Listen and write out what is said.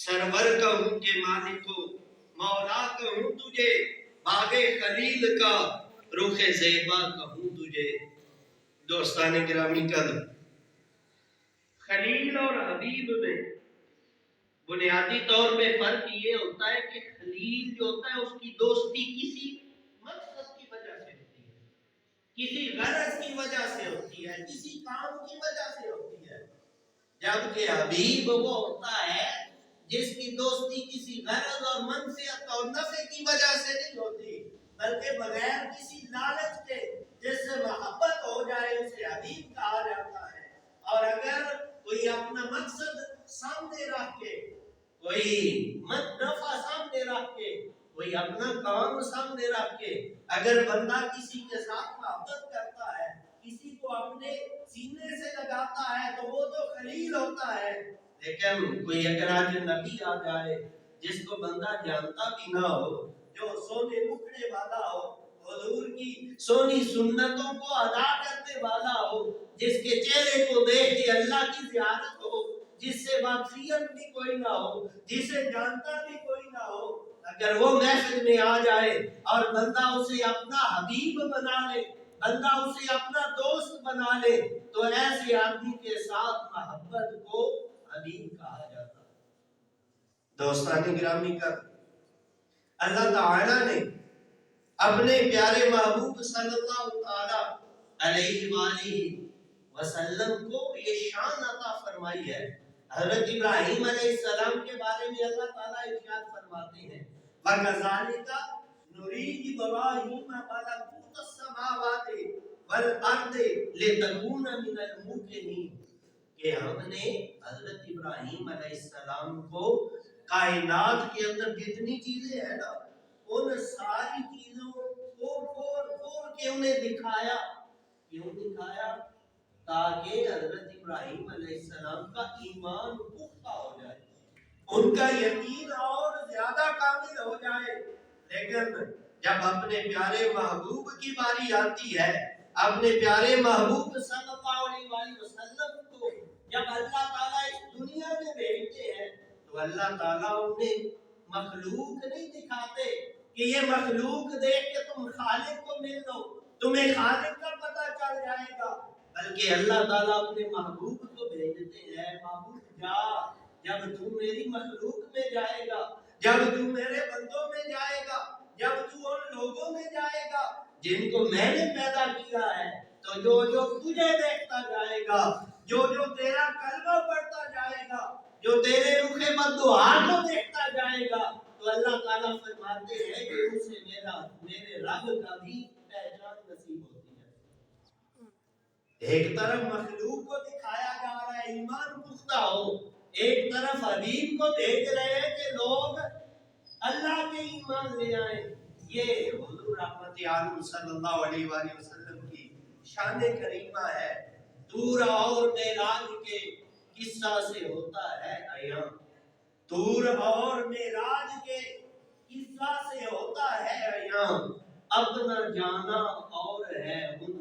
سرور کہوں کہ مالکو مولا کہوں تجھے، باغ خلیل کا رخ زیبا کہوں تجھے۔ دوستان گرامی قدر، خلیل اور حبیب میں بنیادی طور پہ فرق یہ ہوتا ہے کہ خلیل جو ہوتا ہے اس کی دوستی کسی مقصد کی وجہ سے ہوتی ہے، کسی غرض کی وجہ سے ہوتی ہے، کسی کام کی وجہ سے ہوتی ہے، جبکہ حبیب وہ ہوتا ہے جس کی دوستی کسی غرض اور منفعت اور نفع کی وجہ سے نہیں ہوتی، بلکہ بغیر کسی لالچ کے جس سے محبت ہو جائے اسے حبیب کہا جاتا ہے۔ اور اگر کوئی اپنا مقصد سامنے رکھ کے، کوئی نفع سامنے رکھ کے، کوئی اپنا کام سامنے رکھ کے اگر بندہ کسی کے ساتھ محبت کرتا ہے، کسی کو اپنے سینے سے لگاتا ہے تو وہ تو خلیل ہوتا ہے۔ لیکن کوئی اگر آج نبی آ جائے جس کو بندہ جانتا بھی نہ ہو، جو سونے مکھڑے والا ہو، حضور کی سونی سنتوں کو ادا کرنے والا ہو، جس کے چہرے کو دیکھ کے اللہ کی زیارت ہو، جس سے واقفیت بھی کوئی نہ ہو، جسے جانتا بھی کوئی نہ ہو، اگر وہ محفل میں آ جائے اور بندہ اسے اپنا حبیب بنا لے، بندہ اسے اپنا دوست بنا لے، تو ایسے آدمی کے ساتھ محبت کو حبیب کہا جاتا ہے۔ دوستان گرامی کا اللہ تعالی نے اپنے پیارے محبوب صلی اللہ علیہ وآلہ وسلم کو یہ شان عطا فرمائی ہے۔ حضرت ابراہیم علیہ السلام کے بارے میں اللہ تعالیٰ ارشاد فرماتے ہیں وَكَذَلِكَ نُرِي إِبْرَاهِيمَ مَلَكُوتَ السَّمَاوَاتِ وَالْأَرْضِ لِتَكُونَ مِنَ الْمُوقِنِينَ کہ ہم نے حضرت ابراہیم علیہ السلام کو کائنات کے اندر جتنی چیزیں ہیں نا، ان ساری چیزوں کو کھول کے انہیں دکھایا۔ کیوں دکھایا؟ تاکہ حضرت ابراہیم علیہ السلام کا ایمان پختہ ہو جائے، ان کا یقین اور زیادہ کامل ہو جائے۔ لیکن جب اپنے پیارے محبوب کی باری آتی ہے، اپنے پیارے محبوب صلی اللہ علیہ وسلم کو جب اللہ تعالیٰ اس دنیا میں بھیجتے ہیں تو اللہ تعالیٰ انہیں مخلوق نہیں دکھاتے کہ یہ مخلوق دیکھ کے تم خالق کو مل لو، تمہیں خالق کا پتہ چل جائے گا، بلکہ اللہ تعالیٰ اپنے محبوب کو بھیجتے ہیں، محبوب جا، جب تو میری مخلوق میں جائے گا، جب تو میرے بندوں میں جائے گا، جب تو ان لوگوں میں جائے گا جن کو میں نے پیدا کیا ہے، تو جو تجھے دیکھتا جائے گا، جو تیرا کلمہ پڑھتا جائے گا، جو تیرے رخ بددعا کو دیکھتا جائے گا، تو اللہ تعالیٰ فرماتے ہیں کہ اسے میرے رب کا بھی پہچان نصیب ہوتی ہے۔ ایک طرف مخلوق کو دکھایا جا رہا ہے ایمان پختہ ہو، ایک طرف حبیب کو دیکھ رہے ہیں کہ لوگ اللہ کے ایمان لے آئیں۔ یہ حضور رحمت عالم صلی اللہ علیہ وآلہ وسلم کی شان کریمہ ہے۔ طور اور معراج کے قصہ سے ہوتا ہے عیاں، طور اور معراج کے قصہ سے ہوتا ہے عیاں، اپنا جانا اور ہے ان